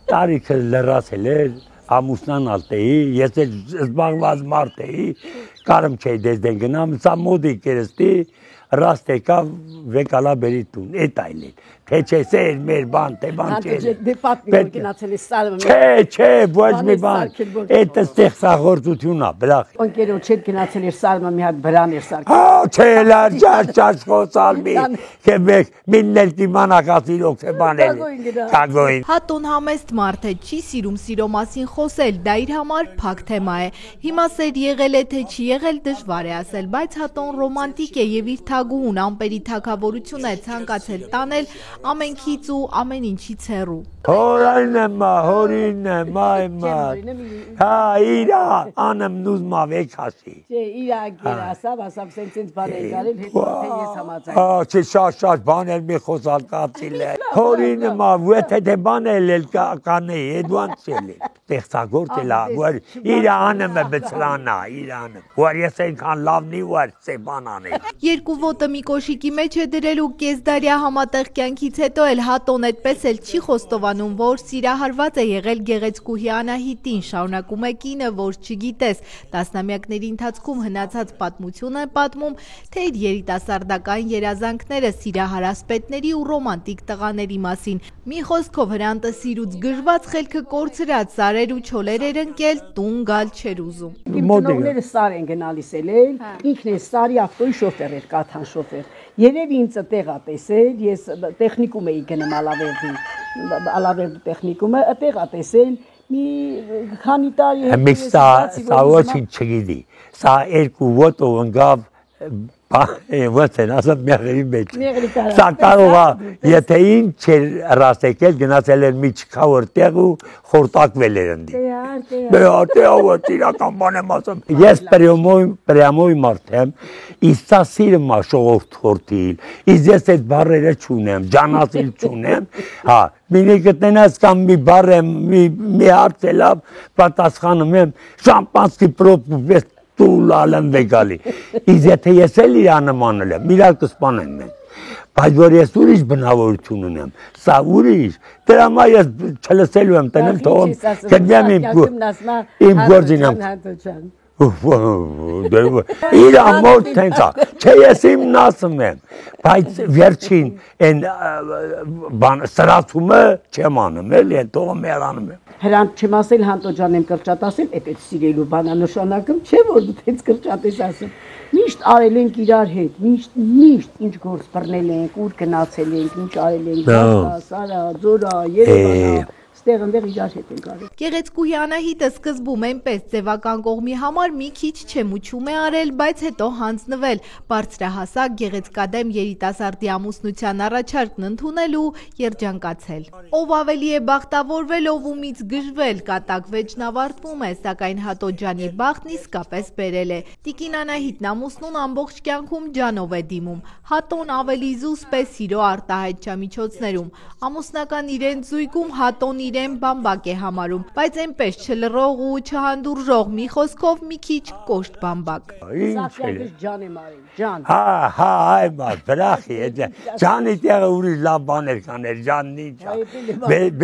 Տարիքը լրացել էր, ամուսնանալ էի, ես էլ զբաղված մարդ էի, կարում չէի դեզդեն գնամ, սա մոդի կերստի, ռաստ եկավ վեկալա բերի տուն, էտ այլել, թե չէ սեր մեր բան, թե բան չէ։ Դե պատմի որ գնացել ես սարը։ Չէ, ոչ մի բան, էտ ստեղծագործություն է, բրախ։ Ընկերոջ հետ գնացել ես սարը մի հատ բրան էր սարքել։ Չէ, լարջաշ խոսալ մի, թե միններ կիմանակած իրոք թե բանել, կագոյին։ Հատոն համեստ մարդ է, չի սիրում սիրո մասին խոսել, դա իր համար փակ թեմա է։ Հիմա սեր եղել է թե չի եղել դժվար է ասել, բայց Հատոն ռոմանտիկ է եւ իր թագուհուն ամպերի թագավորություն է ցանկացել տանել ամենքից ու ամեն ինչից հեռու։ Հորին եմ, հա, իրա, անեմ նուզմա վեքասի։ Չէ, իրա գեր ասավ, սենց բան է գարել, հետո թե ես համաձայն։ Չէ, շատ բան էլ մի խոսալ կացիլ է։ Հորին եմ, թե բան էլ կանեի, էդուան չել է։ Ստեղծագործ էլ է, որ իրա անեմ է բծլանա, իրա անեմ, որ ես այնքան լավնի, որ սե բան անել։ Երկու ոտը մի կոշիկի մեջ է դրել ու կեսդարյա համատեղ կյանքից հետո էլ Հատոն այդպես էլ չի խոստովանում, որ սիրահարված է եղել գեղեցկուհի Անահիտին, շարունակում է կինը, որ չգիտես, տասնամյակների ընթացքում հնացած պատմություն է պատմում, թե իր երիտասարդական երազանքները սիրահարասպետների ու ռոմանտիկ տղաների մասին։ Մի խոսքով Հրանտը սիրուց գժված խելքը կորցրած սարեր ու չոլեր էր ընկել, տուն գալ չէր ուզում։ Իմ ծնողները սար են գնալիս էլ, ինքն է սարի ավտոյի շոֆեր էր, կաթան շոֆեր։ Երևի ինձ տեղ ա տեսել, ես տեխնիկում էի գնում Ալավերդի տեխնիկումը, տեղ ա տեսել, մի քանի տարի հետ։ Մեկ սա ոչինչ չգիտի, սա երկու ոտով ընկավ ոնց են ասում մեղրի մեջ։ Սա կարող է, եթե ինչ էր ռաստեկել, գնացել էր մի չքավոր տեղ ու խորտակվել էր ընդի։ Տեհար, իրական բան եմ ասում։ Ես պրյամոյ մարդ եմ, իսկ սա սիրում է շողորթորթիլ, իսկ ես այդ բառերը չունեմ, ջանասիլ չունեմ, հա, մինի գտնես կամ մի բառ եմ, մի հարց էլավ, պատասխանում եմ, շամպանսկի պրոպ տուլալ եմ վեկալի, իսկ եթե ես էլ իրա նմանել եմ, իրար կսպանեմ մենք, բայց որ ես ուրիշ բնավորություն ունեմ, սա ուրիշ, դրա մա ես չլսելու եմ տնեմ թողում, գտնեմ իմ գործին եմ, իրա մոտ թենցա, չէ ես իմն ասում եմ, բայց վերջին սրացումը չեմ անում էլ, են թողում մեղանում եմ։ Հրանտ չեմ ասել, Հանտո ջան եմ կրճատ ասել, էդ սիրելու բանա նշանակում չէ, որ դու տենց կրճատ ես ասում։ Միշտ արել ենք իրար հետ, միշտ ինչ գործ բռնել ենք, ուր գնացել ենք, ինչ արել ենք, Սարա, Ձորա, Երևանա, ստեղ ընդեղ իրար հետ ենք արել։ Գեղեցկուհի Անահիտը սկզբում այնպես ձևական կողմի համար մի քիչ չեմուչում է արել, բայց հետո հանձնվել, բարձրահասակ գեղեցկադեմ երիտասարդի ամուսնության առաջարկն ընդունել ու երջանկացել։ Ով ավելի է բախտավորվել, ով ումից գժվել, կատակ վեճն ավարտվում է, սակայն Հատո ջանի բախտն իսկապես բերել է։ Տիկին Անահիտն ամուսնուն ամբողջ կյանքում ջանով է դիմում, Հատոն ավելի զուսպ է սիրո արտահայտչամիջոցներում, ամուսնական իրեն զույգում Հատոն իրեն բամբակ է համարում, բայց այնպես չլռող ու չհանդուրժող, մի խոսքով մի քիչ կոշտ բամբակ։ Ջան եմ արել, ջան։ Հա, այ բաց, բրախի, ջանի տեղը ուրիշ լավ բաներ կաներ, ջանն ինչա,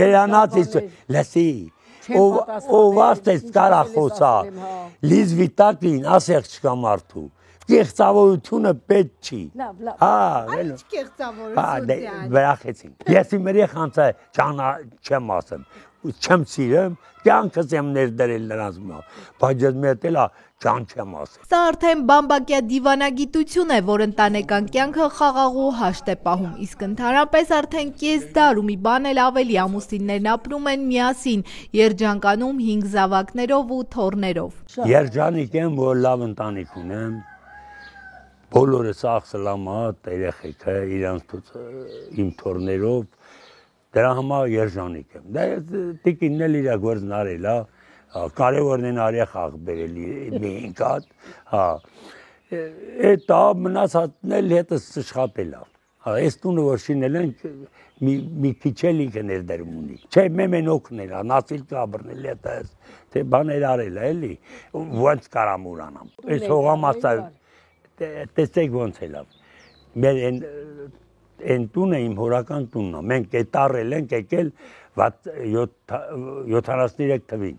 բերանացից, լսի, ով աստեց կարա խոսա, լիզ վիտակին ասեղ չկա մարդու, կեղծավորությունը պետք չի։ Այս կեղծավորություն է։ Բրախեցին, ես իմ երեխանցը չեմ ասեմ, չեմ սիրեմ, կյանքս եմ ներդրել նրանց մոտ, բայց ես մետ էլ ջան չեմ ասել։ Սա արդեն բամբակյա դիվանագիտություն է, որ ընտանեկան կյանքը խաղաղ ու հաշտ է պահում, իսկ ընդհանրապես արդեն կես դար ու մի բան էլ ավելի ամուսիններն ապրում են միասին, երջանկանում 5 զավակներով ու թոռներով։ Երջանիկ եմ, որ լավ ընտանիք ունեմ, բոլորը սաղ սլամատ, երեխեքը իրանց իմ թոռներով, դրա համար երջանիկ եմ։ Դա տիկինն էլ իր գործն արել, կարևորն են արեխաղ բերել մենք հատ, էդ մնացածն էլ հետս աշխատել է։ Այս տունը որ շինել են մի քիչ էլ ինքը ներդրում ունի։ Չէ, մեն օգնել, նասիլ կաբռնել հետս, թե բաներ արել է էլի, ոնց կարամ ուրանամ։ Այս հողամասը տեսեք ոնց է լավ։ Մեր Այն տունը իմ հորական տունն է։ Մենք այդ առել ենք եկել 73 թվին։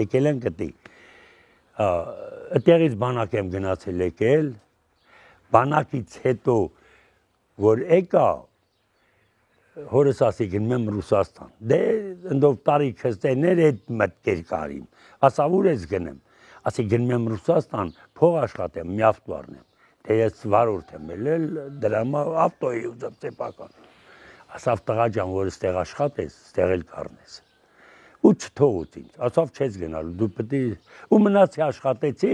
Եկել ենք դի։ Այդտեղից բանակ եմ գնացել եկել։ Բանակից հետո որ եկա հորս ասի գնում եմ Ռուսաստան։ Դե ընդով տարի քստեներ այդ մտքեր կարիմ։ Ասա ուր ես գնեմ։ Ասի գնում եմ Ռուսաստան, փող աշխատեմ, մի ավտո առնեմ։ Դե ես վարորդ եմ ելել, դրա համար ավտոյի ուզում սեփական։ Ասավ տղա ջան, որ ստեղ աշխատես, ստեղ էլ կառնես։ Ու չթողուց ինձ։ Ասավ չես գնալու, դու պետք է ու մնացի աշխատեցի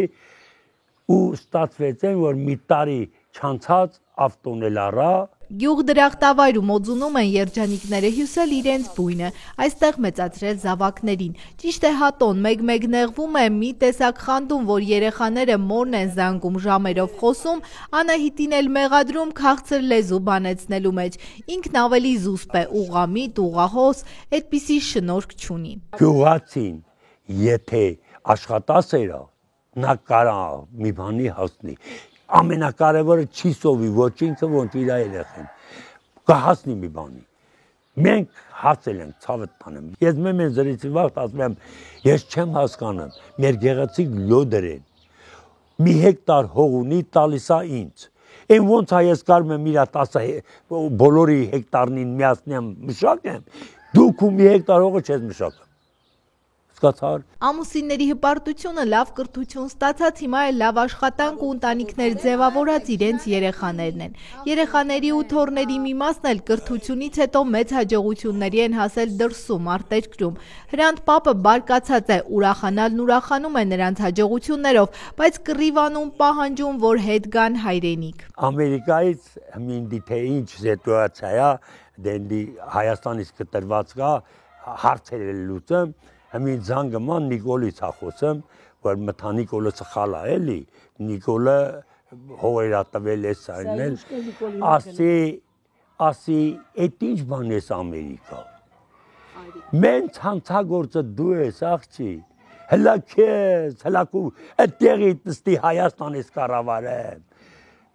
ու ստացվեց այն որ մի տարի չանցած ավտոն էլ առա։ Գյուղ դրախտավայրում օձունում են երջանիկները հյուսել իրենց բույնը, այստեղ մեծացրել զավակներին։ Ճիշտ է հատոն մեկ-մեկ նեղվում է մի տեսակ խանդում, որ երեխաները մորն են զանգում ժամերով խոսում, Անահիտին էլ մեղադրում քաղցր լեզու բանեցնելու մեջ։ Ինքն ավելի զուսպ է, ուղղամիտ, ուղղահոս, այդպիսի շնորհք չունի։ Գյուղացին, եթե աշխատասեր է, նա կարա մի բանի հասնի։ Ամենակարևորը չի սովի ոչ ինքը, ոչ իր երեխան։ Կհասնի մի բանի։ Մենք հասել ենք ցավը տանեմ։ Ես մեմ զրիցի վաղ ասում եմ, ես չեմ հասկանում, մեր գեղեցիկ լոդերեն մի հեկտար հող ունի տալիս է ինձ։ Այն ոնց է ես կարում եմ իրա 10 բոլորի հեկտարնին միացնեմ մշակեմ, դուք ու մի հեկտար հողը չես մշակում։ Ամուսինների հպարտությունը լավ կրթություն ստացած հիմա էլ լավ աշխատանք ու ընտանիքներ ձևավորած իրենց երեխաներն են։ Երեխաների ու թոռների մի մասն էլ կրթությունից հետո մեծ հաջողությունների են հասել դրսում, արտերկրում։ Հրանտ պապը բարկացած է, ուրախանալն ուրախանում է նրանց հաջողություններով, բայց կռիվանում պահանջում, որ հետ գան հայրենիք։ Ամերիկայից մինդի թե ինչ սիտուացիա է, դենդի Հայաստանից կտրված կա, հարցեր լուծեմ Համին զանգման Նիկոլից ախոսեմ, որ մթա Նիկոլը սխալ է էլի, Նիկոլը հողեր ատվել է սայնել, ասի, էդ ինչ բան ես Ամերիկա, մեն ցանցագործը դու ես աղջի, հլա քեզ, հլակու, այդ տեղի տստի Հայաստան ես կառավարեմ,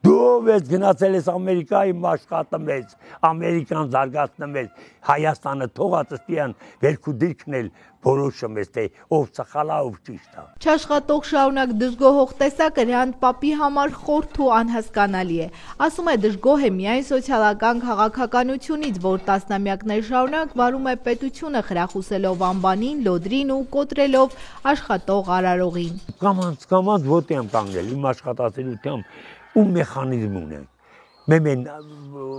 դու ես գնացել ես Ամերիկայի աշխատում ես, Ամերիկան զարգացնում ես, Հայաստանը թողած ստիան վերքու դիրքն էլ որոշում ես, թե ով սխալ է, ով ճիշտ է։ Չաշխատող շարունակ դժգոհող տեսակը Հրանտ պապի համար խորթ ու անհասկանալի է։ Ասում է դժգոհ է միայն սոցիալական քաղաքականությունից, որ տասնամյակներ շարունակ վարում է պետությունը խրախուսելով անբանին, լոդրին ու կոտրելով աշխատող արարողին։ Կամանց ոտի եմ կանգնել, իմ աշխատասիրությամբ ու մեխանիզմ ունենք։ Մեմեն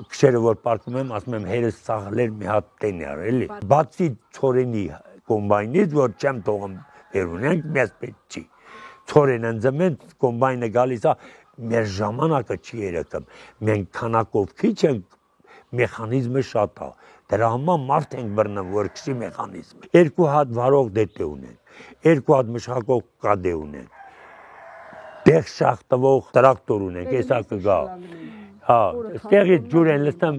քշերը որ պարկում եմ, ասում եմ հերս սաղլեր մի հատ տեն էլի։ Բացի ցորենի կոմբայնից, որ չեմ թողում էր ունենք, մեզ պետք չի։ Ցորեն ընձմեն կոմբայնը գալիս է, մեր ժամանակը չի երեքում։ Մենք քանակով քիչ ենք, մեխանիզմը շատ է։ Դրա համար մարդ ենք բռնում, որ քշի մեխանիզմը։ 2 հատ վարող դետե ունենք, 2 հատ մշակող կադե ունենք։ Դեղ շախտվող տրակտոր ունենք, եսա կգա։ Հա, ստեղից ջուր են լստեմ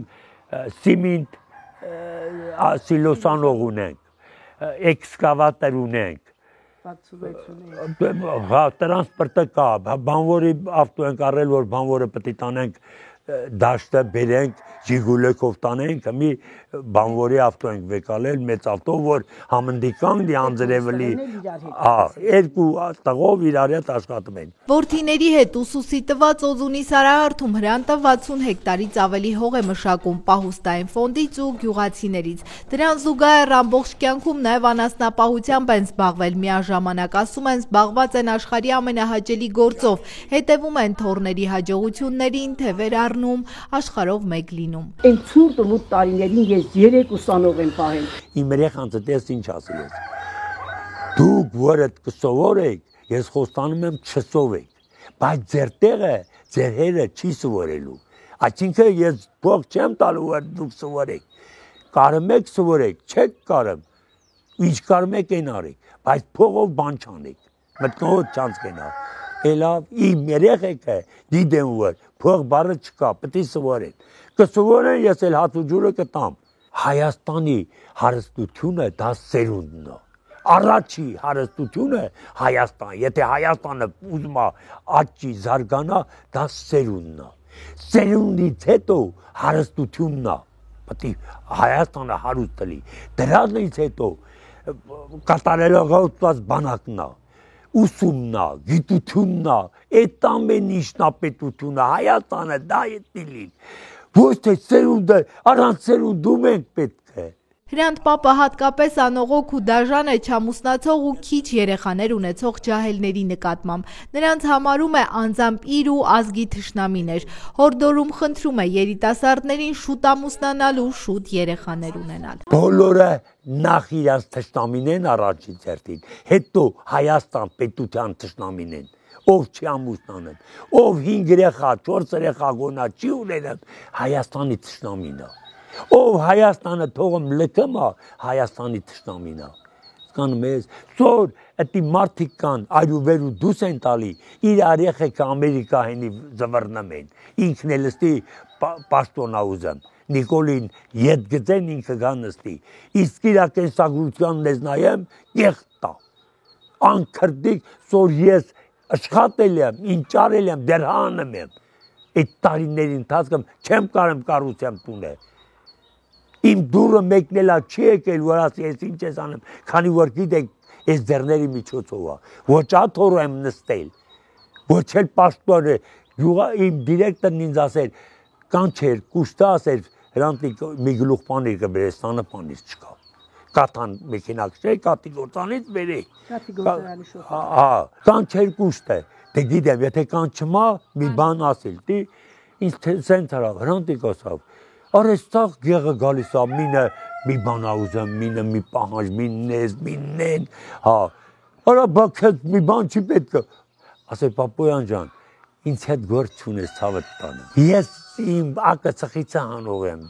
սիմինտ սիլոսանող ունենք, էքսկավատոր ունենք, հա, տրանսպորտը կա, բանվորի ավտո ենք առել, որ բանվորը պետք է տանենք դաշտը բերենք, ժիգուլեքով տանենք, մի բանվորի ավտո ենք վեկալել, մեծ ավտո, որ համնդի կանգնի անձրևլի, երկու տղով իրար հետ աշխատում են։ Որդիների հետ ուսուսի տված Օզունի Սարահարթում Հրանտը 60 հեկտարից ավելի հող է մշակում պահուստային ֆոնդից ու գյուղացիներից։ Դրան զուգահեռ ամբողջ կյանքում նաև անասնապահությամբ են զբաղվել, միաժամանակ ասում են զբաղված են աշխարհի ամենահաճելի գործով, հետևում են թոռների հաջողություններին, թևեր առնում, աշխարհով մեկ լինում։ Այն ցուրտ ու մութ տարիներին ես 3 ուսանող եմ պահել։ Իմ երեխանց դες ինչ ասել ես։ Դուք որդ կսովորեք, ես խոստանում եմ չսովեք, բայց ձեր տեղը, ձեր հերը չի սովորելու։ Այսինքն ես փող չեմ տալու, որ դուք սովորեք։ Կարում եք սովորեք, չեք կարում։ Ինչ կարում եք այն արեք, բայց փողով բան չանեք։ Մտքով չանց կենալ։ Էլավ իմ երեխեքը դիտեմ որ փող բառը չկա, պետք է սովորեն։ Կսովորեն ես էլ հաց ու ջուրը կտամ։ Հայաստանի հարստությունը դա սերունդն է։ Առաջի հարստությունը Հայաստան, եթե Հայաստանը ուզում է աճի զարգանա, դա սերունդն է։ Սերունդից հետո հարստությունն է, պետք է Հայաստանը հարուստ լինի, դրանից հետո կատարելագործված բանակն է, ուսումն է, գիտությունն է, այդ ամեն ինչն է պետությունը, Հայաստանը դա է լինի, ոչ թե սերունդը, առանց սերունդու մենք պետք է։ Հրանտ Պապը հատկապես անողոք ու դաժան է չամուսնացող ու քիչ երեխաներ ունեցող ջահելների նկատմամբ։ Նրանց համարում է անձամբ իր ու ազգի թշնամիներ։ Հորդորում խնդրում է երիտասարդներին շուտ ամուսնանալ ու շուտ երեխաներ ունենալ։ Բոլորը նախ իրաց թշնամին են առաջին հերթին, հետո Հայաստան պետության թշնամին են։ Ով չի ամուսնանում, ով 5 երեխա, 4 երեխա գոնա չի ունենում, Հայաստանի թշնամին է։ Ով Հայաստանը թողում լքում է, Հայաստանի թշնամին է։ Սկանում ես, ծոր էտի մարդիկ կան, այրուվերու դուս են տալի, իր արեխեքը Ամերիկա հենի զվրնում են, ինքն էլ ստի պաշտոնա ուզեմ, Նիկոլին ետ գծեն ինքը գան ստի, իսկ իրա կենսագրությանն ես նայեմ, կեղտ է, անքրդիկ, ծոր ես աշխատել եմ, ինչ արել եմ, դեր հանում եմ, այդ տարիների ընթացքում չեմ կարեմ կառուցեմ տունը, իմ դուրը մեկնելա չի եկել, որ ասի ես ինչ ես անեմ, քանի որ գիտեք, ես ձեռների միջոցով է, ոչ աթոռ եմ նստել, ոչ էլ պաշտոնը, իմ դիրեկտորն ինձ ասել, կանչեր, կուշտա ասել, հրանտիկ մի գլուխ պանիր կբերես, տանը պանիր չկա, կաթան մեքենակ չէ, կաթի գործանից բերեք, Կաթի գործարանի շոֆեր, կանչեր կուշտ է, դե գիտեմ, եթե կանչմա, մի բան ասել, ինձ սենց հարավ, հրանտիկ ասավ, Արեստաղ գեղը գալիս է, մինը մի բան ուզեմ, մինը մի պահանջ, միննես, միննեն, արա բաքետ մի բան չի պետք է, ասել Պապոյան ջան, ինձ հետ գործ չունես ցավդ տանը, ես իմ ակը ծխիցը հանող եմ,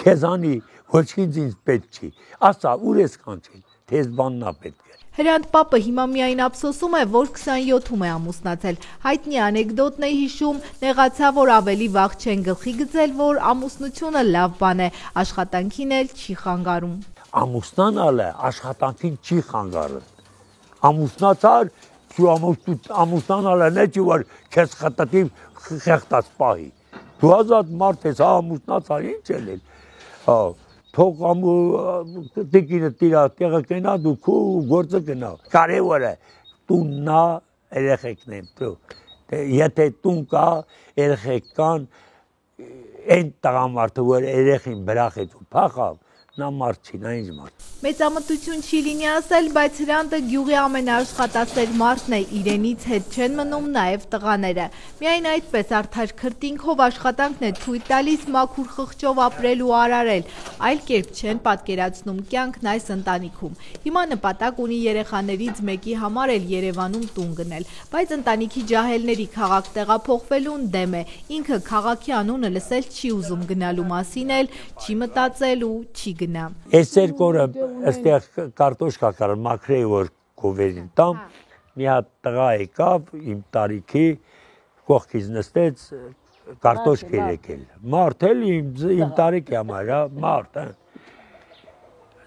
քեզանի ոչինչ ինձ պետք չի, ասա ուր ես կանչել, թե ես բաննա պետք է։ Հրանտ Պապը հիմա միայն ափսոսում է, որ 27-ում է ամուսնացել։ Հայտնի անեկդոտն է հիշում, նեղացա, որ ավելի վաղ չեն գլխի գցել, որ ամուսնությունը լավ բան է, աշխատանքին էլ չի խանգարում։ Ամուսնանալը աշխատանքին չի խանգարում։ Ամուսնացար, ամուսնանալը նե չի, որ քեզ խտտի խեղտած պահի։ Դու ազատ մարդ ես, ամուսնացար, ինչ էլ թող տիկինը տիրա տեղը կենա, դու քու գործը կնա։ Կարևորը տուննա երեխեքն են, եթե տուն կա, երեխեք կան, այն տղամարդը, որ երեխին բրախեց ու փախավ, նա մարդ չի, նա ինչ մարդ։ Մեծամտություն չի լինի ասել, բայց Հրանտը գյուղի ամենաաշխատասեր մարդն է, իրենից հետ չեն մնում նաև տղաները։ Միայն այդպես արդար քրտինքով աշխատանքն է թույլ տալիս մաքուր խղճով ապրել ու արարել, այլ կերպ չեն պատկերացնում կյանքն այս ընտանիքում։ Հիմա նպատակ ունի երեխաներից մեկի համար էլ Երևանում տուն գնել, բայց ընտանիքի ջահելների քաղաք տեղափոխվելուն դեմ է, ինքը քաղաքի անունը լսել չի ուզում, գնալու մասին էլ չի մտածել ու չի գնա։ Այս երկորը այստեղ կարտոշկա կար, մաքրեի որ գովերին տամ, մի հատ տղա եկավ, իմ տարիքի, կողքից նստեց, կարտոշք էր եկել, մարդ էլ իմ տարիքի համար, մարդ,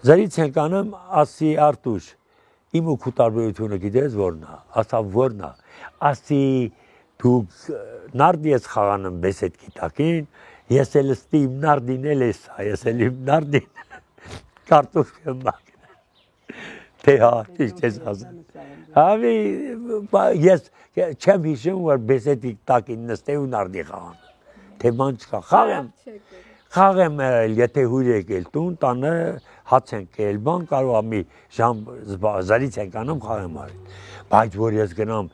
զրից ենք անում, ասի Արտուշ, իմ ու քու տարբերությունը գիտես որնա, ասա որնա, ասի դուք նարդի ես խաղանում բեսետ գիտակին, ես էլ ստի իմ նարդին էլ ես, ես էլ իմ նարդին, կարտոշք եմ մագնը, թե հա, ճիշտ ես ասել, հավի, ես չեմ հիշում, որ բեսետի տակին նստե ու նարդի խաղան, թե ման չկա, խաղեմ էլ, եթե հույր եկել տուն, տանը հաց են կել բան, կարող ամի ժամ զարից ենք անում խաղեմ արել, բայց որ ես գնամ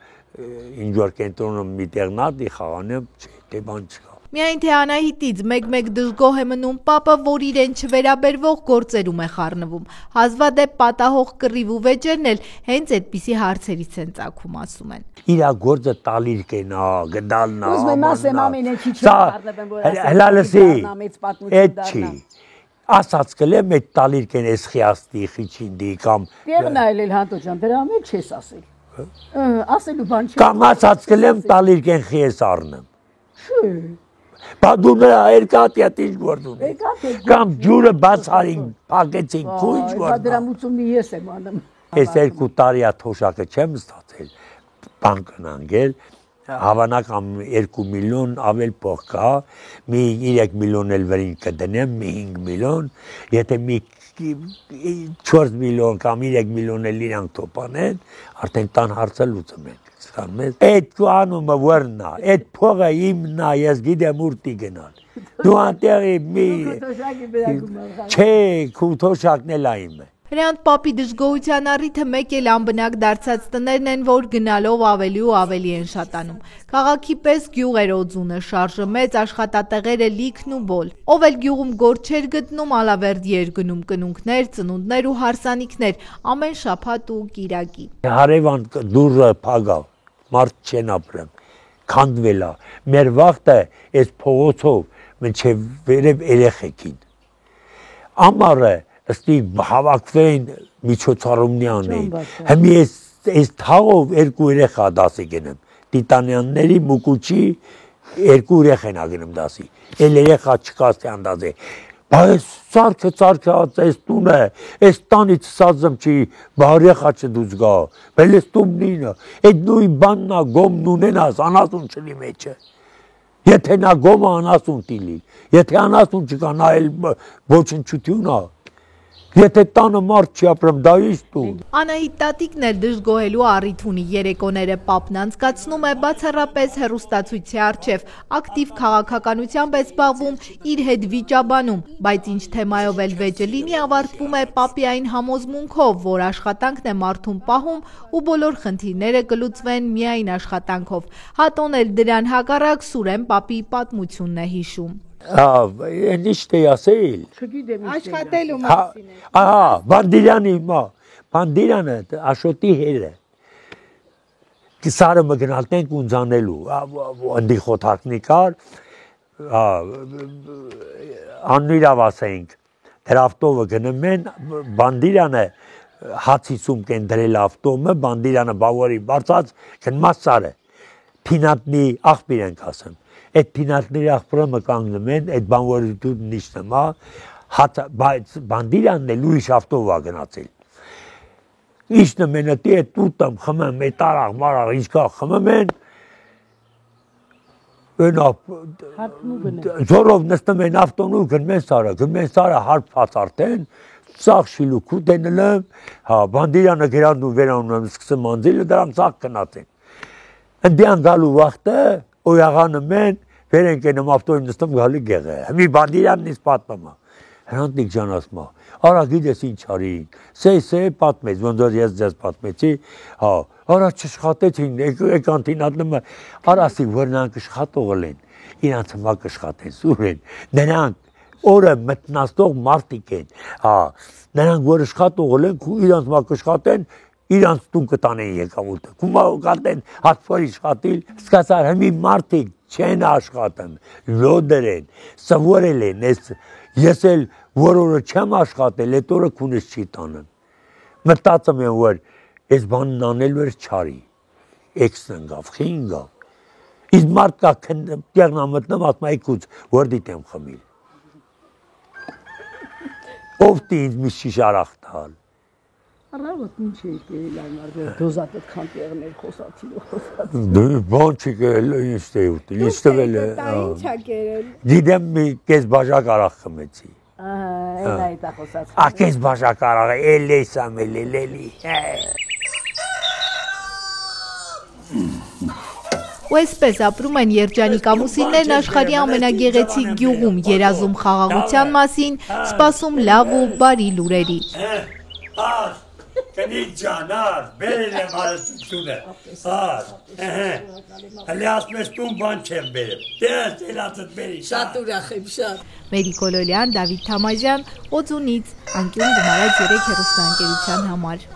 ինչ-որ կենտրոնում մի տեղ նարդի խաղանեմ, թե բան չկա։ Միայն թե Անահիտից մեկ-մեկ դժգոհ է մնում Պապը, որ իրեն չվերաբերվող գործերում է խառնվում։ Հազվադեպ պատահող կռիվ ու վեճերն էլ հենց այդպիսի հարցերից են ծագում, ասում են։ Իրա գործը տալիր կենա, գդալնա, այդ չի, ասած կլեմ այդ տալիր կեն ես խիաստի, խիչինդի կամ… Տեղն այլել Հանտո ջան, դրա մեջ չես ասել, ասելու բան չես։ Կամ ասած կլեմ տալիր կեն խիես արնեմ։ Շու։ Բա դու նրա երկաթյատ ինչ գործ ունես, կամ ջուրը բաց արին, պակեցին, քու ինչ գործ։ Բա դրա մուծումնի ես եմ անում։ Ես 2 տարի թոշակը չեմ ստացել, բան կնանգել, հավանական 2 միլիոն ավել փող կա, մի 3 միլիոն էլ վրին կդնեմ, մի 5 միլիոն, եթե մի 4 միլիոն կամ 3 միլիոն էլ իրանք թոփանեն, արդեն տան հարցը լուծում ենք։ Սրանց այդ անումը որնա, այդ փողը իմն է, ես գիտեմ ուր գնալ։ Դու անտեղի մի չէ, քու թոշակն էլ ա իմը։ Հրանտ պապի դժգոհության առիթը մեկ էլ անբնակ դարձած տներն են, որ գնալով ավելի ու ավելի են շատանում։ Քաղաքի պես գյուղ էր օձունը, շարժը մեծ, աշխատատեղերը լիքն ու բոլ։ Ով էլ գյուղում գործ չէր գտնում, ալավերդ էր գնում կնունքներ, ծնունդներ ու հարսանիքներ, ամեն շաբաթ ու կիրակի։ Հարևան դուրը փագավ, մարդ չեն ապրեմ, քանդվել է։ Մեր վաղտը այս փողոցով մինչև վերև երեխեքին։ Ամառը Ըստի հավաքվեին միջոցառումնի անեին, հիմի այս թաղով 2 երեխա դասի գնեմ, տիտանյանների մուկուչի 2 երեխեն ագնում դասի, էլ երեխա չկաստյան դասի, բայց սարքը այս տունը, այս տանից սազմ չի, բա երեխա չդուց գա, բել ես տումնինը, այդ նույն բաննա գոմն ունենաս, անասուն չլի մեջը, եթե նա գոմը անասուն տիլի, եթե անասուն չկա, նա էլ ոչնչություն ա, Եթե տանը մարդ չի ապրում, դա ինչ տու։ Անահիտ տատիկն էլ դժգոհելու առիթ ունի, երեկոները պապն անցկացնում է բացառապես հեռուստացույցի առջև, ակտիվ քաղաքականությամբ է զբաղվում, իր հետ վիճաբանում, բայց ինչ թեմայով էլ վեճը լինի, ավարտվում է պապի այն համոզմունքով, որ աշխատանքն է մարդուն պահում ու բոլոր խնդիրները կլուծվեն միայն աշխատանքով։ Հատոն էլ դրան հակառակ Սուրեն պապի պատմությունն է հիշում։ Են իշտ է ասել։ Չգիտեմ Աշխատելու մասին է։ Ահա, Բանդիրյանի հիմա, Բանդիրյանը Աշոտի հերը։ Կիսարը մգնալտենք ունձանելու, ընդի խոթարկնի կար, աննույրավ ասենք, դեր ավտովը գնում են, Բանդիրյանը հացիսում կեն դրել ավտոմը, Բանդիրյանը բավորի բարձած, կնմաս սարը, պինատնի աղբիր ենք ասեմ։ Այդ պինատների աղբրամը կանգնում են, այդ բանվորությունն իշտում է, բայց Բանդիրյանն էլ ուրիշ ավտով ա գնացել։ Իշտում են էտի այդ տուտում խմեմ, այդ արաղ մարաղ ինչքա խմում են, զորով նստում են ավտոն ու գնում են սարը հարբված արդեն, ծաղ շիլուքուտ են լեմ, Բանդիրյանը գերան ու վերանում եմ սկսում անձիլը, դրանք ծաղ կնած են։ Ընդյան գալու վաղտը, Օյաղանում են, վեր ենք ենում ավտոյին նստում գալի գեղը, հմի Բանդիրյանն իս պատմում է, հրանտիկ ջան ասում է, արա գիտես ինչ արին, սե պատմեց, ոնց որ ես ձեզ պատմեցի, արա չշխատեցին, եկանտին ատնում է, արասի, որ նրանք աշխատողել են, իրանց հմա կշխատեն, սուր են, նրանք օրը մտնաստող մարդիկ են, նրանք որ աշխատողել են, իրանց հմա կշխատեն, իրանց տուն կտանեն եկավուտը, կումա կատեն հատվար իշխատիլ, սկացար հմի մարդիկ չեն աշխատում, լոդեր են, սվորել են, ես էլ որ օրը չեմ աշխատել, էտ օրը կունս չի տանեմ, մտածում եմ, որ ես բանն անելու էր չարի, էքսն ընգավ, խինգավ, իսկ մարդ կա տեղնա մտնում, ասում այքուց, որ դիտեմ խմիլ, ով տի ինձ մի շիշ արախ տալ, Առավոտ ինչ էի կերել այն արդեն դոզատ այդքան տեղներ խոսացի։ Բան չի կերել, ինչ է ուտել, ինչ տվել է։ Ինչ ա կերել։ Գիտեմ մի կես բաժակ արախ խմեցի։ Էլ այդ է խոսացի։ Կես բաժակ արախ, էլ էս ամել, էլի։ Ու այսպես ապրում են երջանիկ ամուսիններն աշխարհի ամենագեղեցիկ գյուղում, երազում խաղաղության մասին, սպասում լավ ու բարի լուրերի։ Կնիկ ջանար, բերել եմ հարստությունը, հլի ասմես տուն բան չեմ բերեմ, դես էլացըտ բերի, Շատ ուրախ եմ, շատ։ Մերի Կոլոլյան, Դավիթ Թամազյան, Օձունից, անկյուն գումարած 3 հեռուստաընկերության համար։